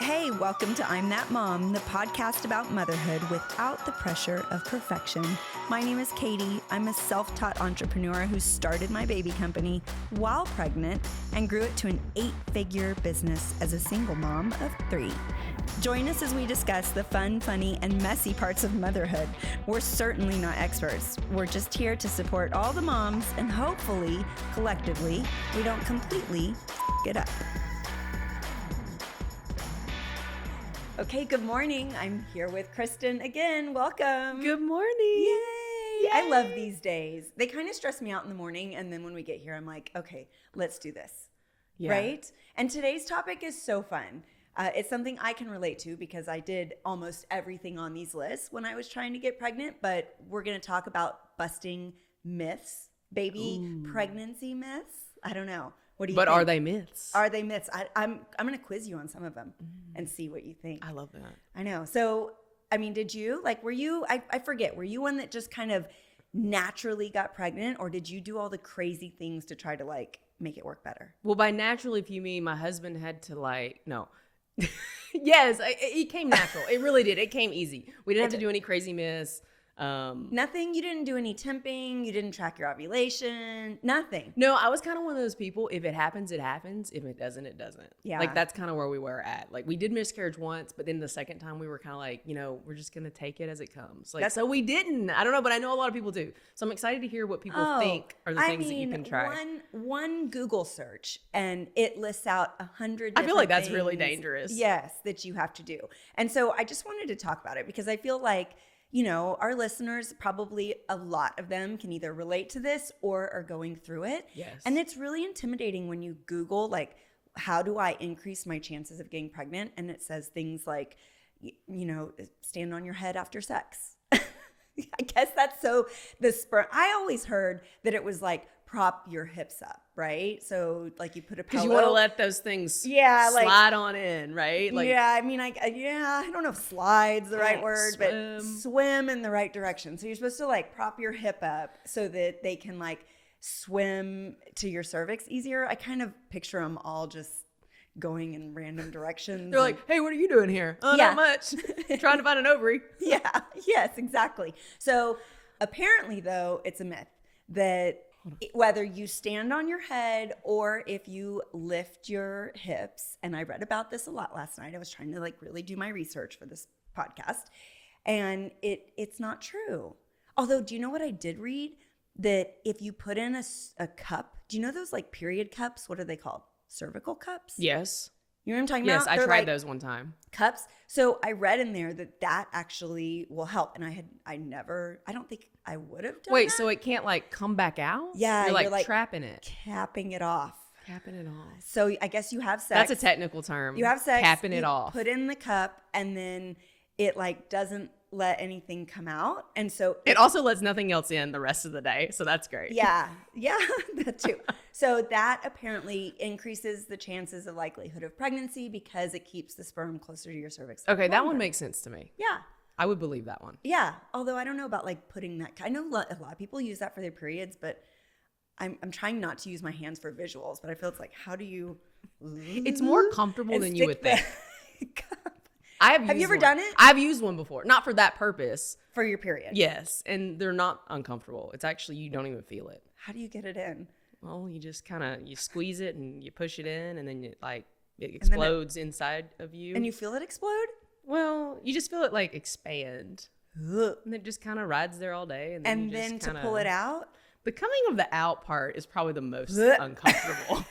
Hey, welcome to I'm That Mom, the podcast about motherhood without the pressure of perfection. My name is Katy. I'm a self-taught entrepreneur who started my baby company while pregnant and grew it to an 8-figure business as a single mom of 3. Join us as we discuss the fun, funny, and messy parts of motherhood. We're certainly not experts. We're just here to support all the moms and hopefully, collectively, we don't completely f*** it up. Okay, good morning. I'm here with Kristin again. Welcome. Good morning. Yay. I love these days. They kind of stress me out in the morning, and then when we get here, I'm like, okay, let's do this. Yeah. Right? And today's topic is so fun. It's something I can relate to because I did almost everything on these lists when I was trying to get pregnant, but we're going to talk about busting myths, baby pregnancy myths. I don't know. What do you think? Are they myths? Are they myths? I'm going to quiz you on some of them and see what you think. I love that. I know. So, I mean, did you, were you, I forget, were you one that just kind of naturally got pregnant, or did you do all the crazy things to try to make it work better? Well, by naturally, if you mean my husband had to no. Yes, it came natural. It really did. It came easy. We didn't have to do any crazy myths. Nothing. You didn't do any temping. You didn't track your ovulation. Nothing. No, I was kind of one of those people. If it happens, it happens. If it doesn't, it doesn't. Yeah. That's kind of where we were at. We did miscarriage once, but then the second time we were kind of we're just gonna take it as it comes. So we didn't. I don't know, but I know a lot of people do. So I'm excited to hear what people think are the things that you can try. One Google search and it lists out 100. I feel like that's really dangerous. Yes, that you have to do. And so I just wanted to talk about it because I feel like, our listeners, probably a lot of them can either relate to this or are going through it. Yes. And it's really intimidating when you Google, how do I increase my chances of getting pregnant? And it says things like, stand on your head after sex. I guess that's the sperm. I always heard that it was prop your hips up, right? So you put a pillow. Because you want to let those things slide on in, right? I don't know if slide's the right word, but swim in the right direction. So you're supposed to prop your hip up so that they can swim to your cervix easier. I kind of picture them all just going in random directions. They're like, hey, what are you doing here? Oh, not much. Trying to find an ovary. Yeah. Yes, exactly. So apparently, though, it's a myth that whether you stand on your head or if you lift your hips, and I read about this a lot last night. I was trying to really do my research for this podcast, and it's not true. Although, do you know what I did read? That if you put in a cup, do you know those period cups? What are they called? Cervical cups? Yes. You know what I'm talking about? Yes, I tried those one time. Cups. So I read in there that actually will help. And I don't think I would have done Wait, that. so it can't come back out? Yeah. You're trapping it. Capping it off. Capping it off. So I guess you have sex. That's a technical term. You have sex. Capping it off. Put in the cup and then it doesn't let anything come out. And so it also lets nothing else in the rest of the day. So that's great. Yeah. Yeah, that too. So that apparently increases the chances of likelihood of pregnancy because it keeps the sperm closer to your cervix. Okay, that one makes sense to me. Yeah. I would believe that one. Yeah. Although I don't know about putting that. I know a lot of people use that for their periods, but I'm trying not to use my hands for visuals, but I feel it's how do you? It's more comfortable than you would think. Have you ever done it? I've used one before. Not for that purpose. For your period? Yes. And they're not uncomfortable. It's actually, you don't even feel it. How do you get it in? Well, you just you squeeze it and you push it in and then it explodes inside of you. And you feel it explode? Well, you just feel it expand. And it just kind of rides there all day. And then to pull it out? The coming of the out part is probably the most uncomfortable.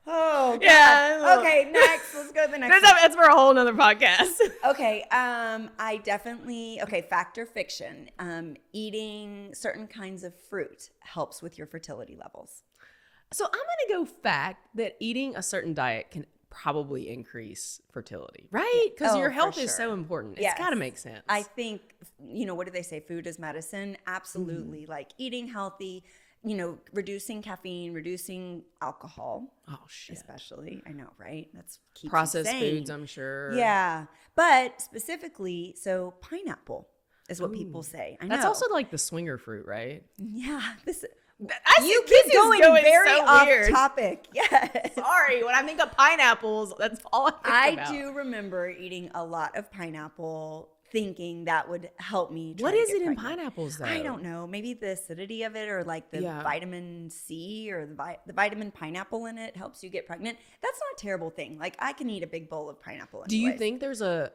Oh, God. Yeah. Okay, next. Let's go to the next one. That's for a whole nother podcast. Okay. Fact or fiction. Eating certain kinds of fruit helps with your fertility levels. So I'm going to go fact that eating a certain diet can probably increase fertility, right? Because your health is so important. It's got to make sense. I think, what do they say? Food is medicine. Absolutely. Eating healthy, reducing caffeine, reducing alcohol. Oh, shit. Especially. I know, right? That's keeps processed foods, I'm sure. Yeah. But specifically, so pineapple is what people say. I know. That's also the swinger fruit, right? Yeah. You keep going very so off weird. topic. Yes. Sorry, when I think of pineapples, that's all I think about. do remember eating a lot of pineapple, thinking that would help me. What is it in pineapples, though? I don't know. Maybe the acidity of it, or like the vitamin C, or the vitamin pineapple in it helps you get pregnant. That's not a terrible thing. Like, I can eat a big bowl of pineapple anyways. Do you think there's a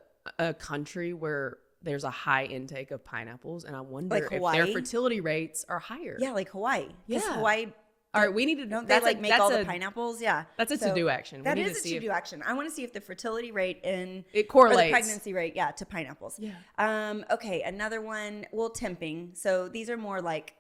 country where there's a high intake of pineapples, and I wonder like if their fertility rates are higher? Yeah, like Hawaii. Yeah. Hawaii. All right, we need to. Don't they like make all the pineapples? Yeah, that's a to-do action. That is a to-do action. I want to see if the fertility rate it correlates, or the pregnancy rate, to pineapples. Yeah. Okay, another one. Well, temping. So these are more like,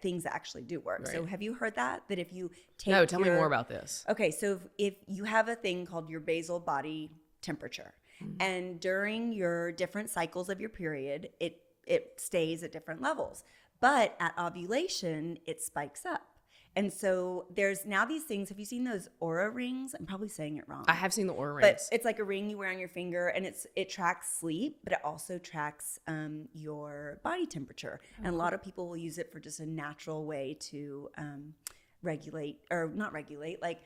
things that actually do work. Right. So have you heard that if you take No, tell me more about this. Okay, so if you have a thing called your basal body temperature, and during your different cycles of your period, it stays at different levels. But at ovulation, it spikes up. And so there's now these things. Have you seen those Aura rings? I'm probably saying it wrong. I have seen the Aura but rings. It's like a ring you wear on your finger, and it tracks sleep, but it also tracks your body temperature. And a lot of people will use it for just a natural way to regulate, or not regulate, like,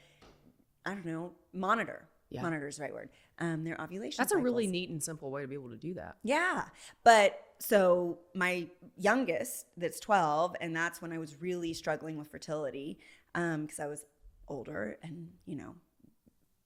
I don't know, monitor. Yeah. Monitor is the right word. Their ovulation That's cycles. A really neat and simple way to be able to do that. Yeah. But so my youngest, that's 12, and that's when I was really struggling with fertility, because I was older and,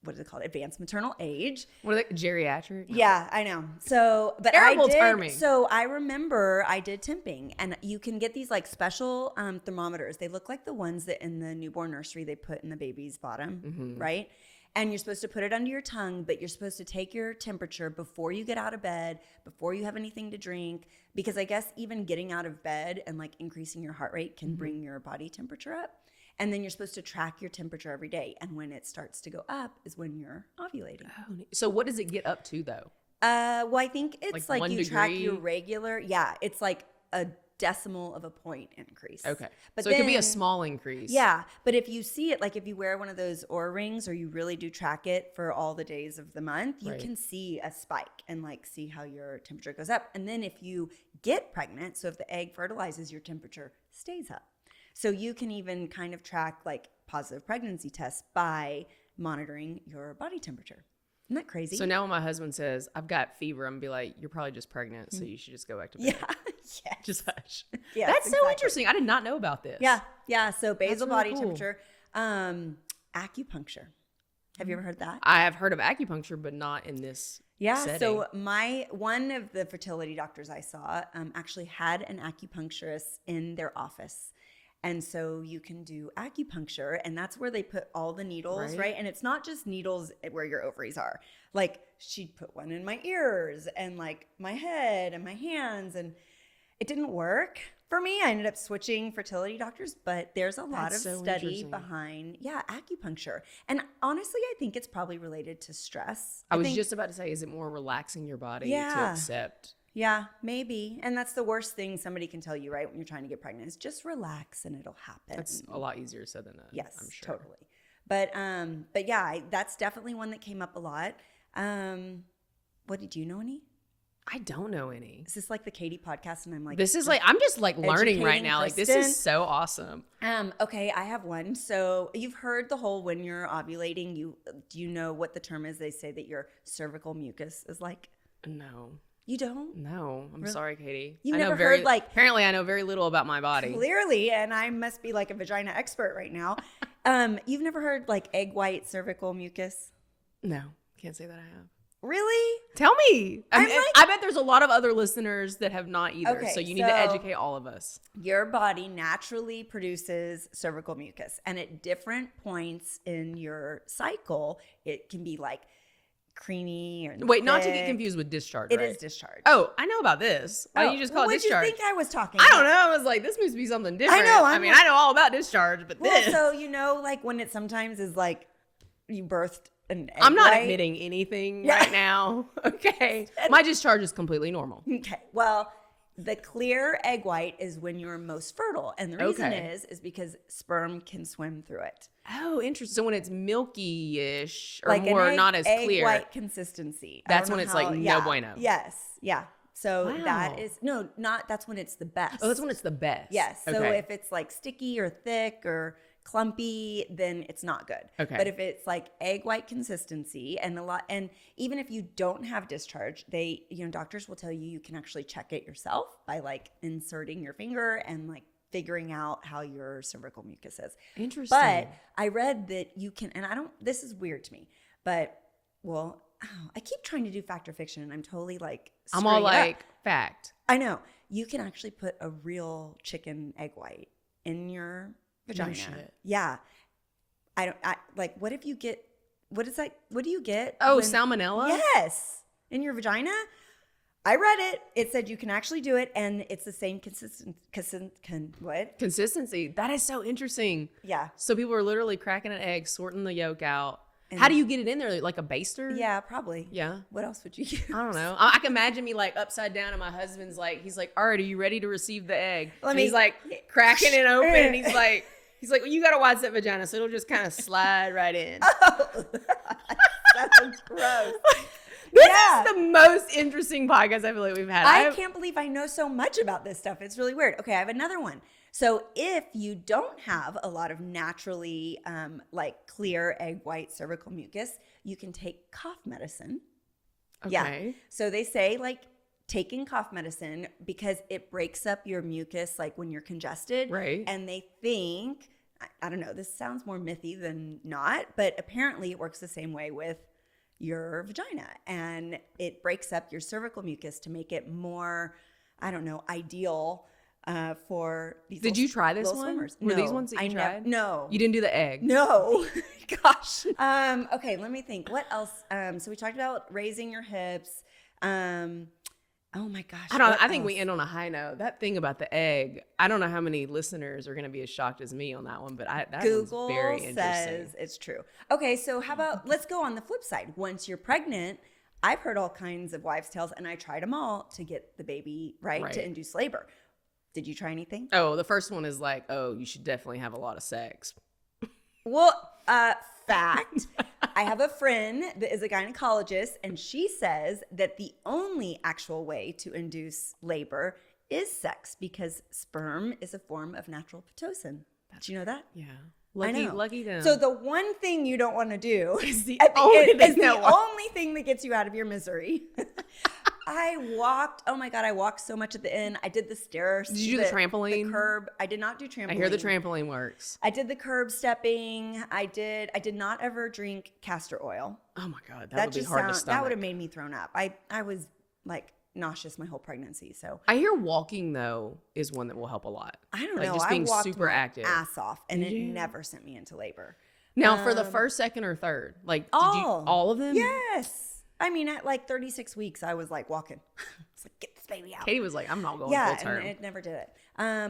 what is it called? Advanced maternal age. What are they? Geriatric? Yeah, I know. So, but terrible terming. So I remember I did temping, and you can get these like special thermometers. They look like the ones that in the newborn nursery they put in the baby's bottom, right? And you're supposed to put it under your tongue, but you're supposed to take your temperature before you get out of bed, before you have anything to drink, because I guess even getting out of bed and like increasing your heart rate can bring your body temperature up. And then you're supposed to track your temperature every day. And when it starts to go up is when you're ovulating. Oh, so what does it get up to, though? Well, I think it's like you 1 track degree? your regular. Yeah, it's like a decimal of a point increase. Okay. But so then, it could be a small increase. Yeah. But if you see it, like if you wear one of those Aura rings, or you really do track it for all the days of the month, you can see a spike and like see how your temperature goes up. And then if you get pregnant, so if the egg fertilizes, your temperature stays up. So you can even kind of track like positive pregnancy tests by monitoring your body temperature. Isn't that crazy? So now when my husband says, I've got fever, I'm going to be like, you're probably just pregnant, so you should just go back to bed. Yeah. Yes. Just hush. Yes, That's so exactly. interesting. I did not know about this. Yeah. Yeah. So basal really body cool. temperature, acupuncture. Have you ever heard that? I have heard of acupuncture, but not in this setting. So one of the fertility doctors I saw actually had an acupuncturist in their office. And so you can do acupuncture, and that's where they put all the needles, right? And it's not just needles where your ovaries are. Like, she'd put one in my ears and like my head and my hands, and it didn't work for me. I ended up switching fertility doctors, but there's a lot of study behind, acupuncture. And honestly, I think it's probably related to stress. I was just about to say, is it more relaxing your body to accept? Yeah, maybe. And that's the worst thing somebody can tell you, right, when you're trying to get pregnant, is just relax and it'll happen. That's a lot easier said than done. Yes, I'm sure. Totally. But yeah, that's definitely one that came up a lot. What did you know any? I don't know any. Is this like the Katy podcast? And I'm like, this is like, I'm just like learning right now. Like, this is so awesome. Okay, I have one. So you've heard the whole, when you're ovulating, do you know what the term is? They say that your cervical mucus is like. No. You don't? No, I'm sorry, Katie. You've never heard like. Apparently, I know very little about my body. Clearly, and I must be like a vagina expert right now. You've never heard like egg white cervical mucus? No, can't say that I have. Really? Tell me. I bet there's a lot of other listeners that have not either. Okay, so you need to educate all of us. Your body naturally produces cervical mucus, and at different points in your cycle, it can be like creamy or wait, not to get confused with discharge. It right? is discharge. Oh, I know about this. Why don't you just call it discharge? What did you think I was talking I about? don't know. I was like, this must be something different. I know. I mean, I know all about discharge, but this. So like when it sometimes is like you birthed an egg I'm not white. admitting anything right now. Okay. My discharge is completely normal. Okay. Well, the clear egg white is when you're most fertile. And the reason is because sperm can swim through it. Oh, interesting. So when it's milky-ish or like more not as egg clear. White consistency. That's when it's like no bueno. Yes. Yeah. So Wow. that is, no, not, that's when it's the best. Oh, that's when it's the best. Yes. So Okay. if it's like sticky or thick or clumpy, then it's not good. Okay. But if it's like egg white consistency and even if you don't have discharge, doctors will tell you you can actually check it yourself by like inserting your finger and like figuring out how your cervical mucus is. Interesting. But I read that you can, and this is weird to me, but I keep trying to do fact or fiction and I'm totally like, I'm all like, up. fact. I know. You can actually put a real chicken egg white in your vagina. No shit. Yeah. What if you get, what is that? What do you get? Oh, salmonella? Yes. In your vagina? I read it. It said you can actually do it and it's the same Consistency. That is so interesting. Yeah. So people are literally cracking an egg, sorting the yolk out. How do you get it in there? Like a baster? Yeah, probably. Yeah. What else would you use? I don't know. I can imagine me like upside down and my husband's like, he's like, all right, are you ready to receive the egg? And he's like cracking it open and he's like, well, you got a wide set vagina, so it'll just kind of slide right in. Oh, that's gross. This is the most interesting podcast I feel like we've had. I can't believe I know so much about this stuff. It's really weird. Okay, I have another one. So if you don't have a lot of naturally like clear egg white cervical mucus, you can take cough medicine. Okay. Yeah. So they say like taking cough medicine because it breaks up your mucus like when you're congested. Right. And they think, I don't know, this sounds more mythy than not, but apparently it works the same way with your vagina and it breaks up your cervical mucus to make it more, I don't know, ideal for these. Did you try this one? Swimmers. Were No, these ones that you tried? No. You didn't do the egg? No. Gosh. Okay, let me think. What else? So we talked about raising your hips. Oh my gosh. I think we end on a high note. That thing about the egg, I don't know how many listeners are going to be as shocked as me on that one, but that Google one's very interesting. says it's true. Okay, so how about, let's go on the flip side. Once you're pregnant, I've heard all kinds of wives' tales and I tried them all to get the baby right to induce labor. Did you try anything? Oh, the first one is like, oh, you should definitely have a lot of sex. Well, fact, I have a friend that is a gynecologist and she says that the only actual way to induce labor is sex because sperm is a form of natural Pitocin. Did you know that? Yeah. Lucky them. So the one thing you don't want to do is the only thing that gets you out of your misery. I walked so much at the end. I did the stairs. Did you do the trampoline? The curb. I did not do trampoline. I hear the trampoline works. I did the curb stepping. I did not ever drink castor oil. Oh my God. That would be hard to stomach. That would have made me thrown up. I was like nauseous my whole pregnancy. So I hear walking though is one that will help a lot. I don't know. Just being I walked super my active. ass off and it never sent me into labor. Now for the first, second, or third, like did you all of them? Yes. I mean, at like 36 weeks, I was like walking. It's like, get this baby out. Katie was like, I'm not going full term. And it never did it.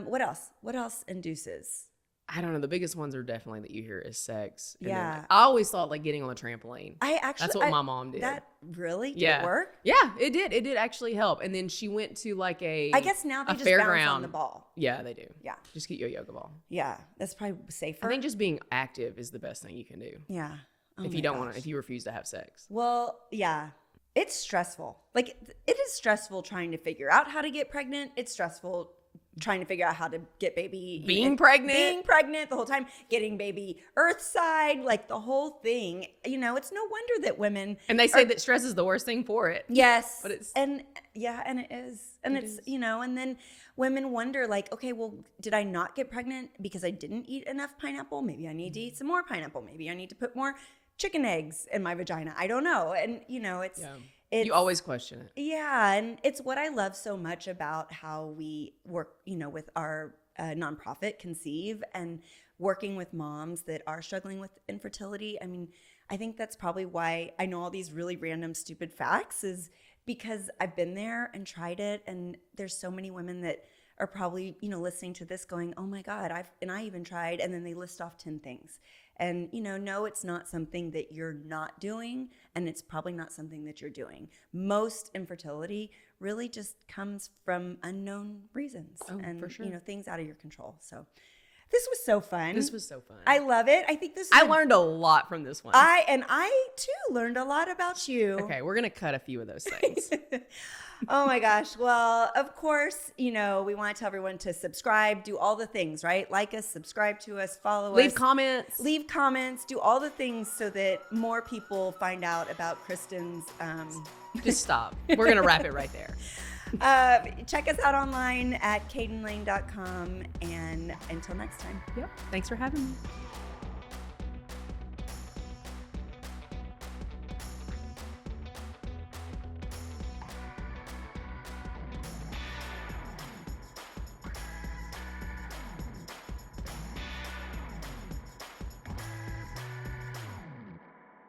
What else? What else induces? I don't know. The biggest ones are definitely that you hear is sex. And yeah. then, I always thought like getting on the trampoline. That's what my mom did. That really? Did it work? Yeah, it did. It did actually help. And then she went to like I guess now they just bounce on the ball. Yeah, they do. Yeah. Just get your yoga ball. Yeah. That's probably safer. I think just being active is the best thing you can do. Yeah. If you don't want to, if you refuse to have sex. Well, yeah. It's stressful. Like it is stressful trying to figure out how to get pregnant. It's stressful trying to figure out how to get baby being pregnant the whole time, getting baby earthside, like the whole thing. You know, it's no wonder that women and they say that stress is the worst thing for it. Yes, but it's and it is, and it's you know, and then women wonder like, okay, well, did I not get pregnant because I didn't eat enough pineapple? Maybe I need to eat some more pineapple. Maybe I need to put more chicken eggs in my vagina. I don't know. And you know, it's you always question it. Yeah. And it's what I love so much about how we work, you know, with our nonprofit Conceive and working with moms that are struggling with infertility. I mean, I think that's probably why I know all these really random, stupid facts is because I've been there and tried it. And there's so many women that are probably, you know, listening to this going, oh my God, I even tried. And then they list off 10 things. And, you know, no, it's not something that you're not doing, and it's probably not something that you're doing. Most infertility really just comes from unknown reasons and, for sure. you know, things out of your control. So this was so fun. This was so fun. I love it. I think I learned a lot from this one. I too learned a lot about you. Okay, we're going to cut a few of those things. Oh my gosh. Well, of course, we want to tell everyone to subscribe, do all the things, right? Like us, subscribe to us, follow us. Leave comments, do all the things so that more people find out about Kristin's. Just stop. We're going to wrap it right there. Check us out online at cadenlane.com. And until next time. Yep. Thanks for having me.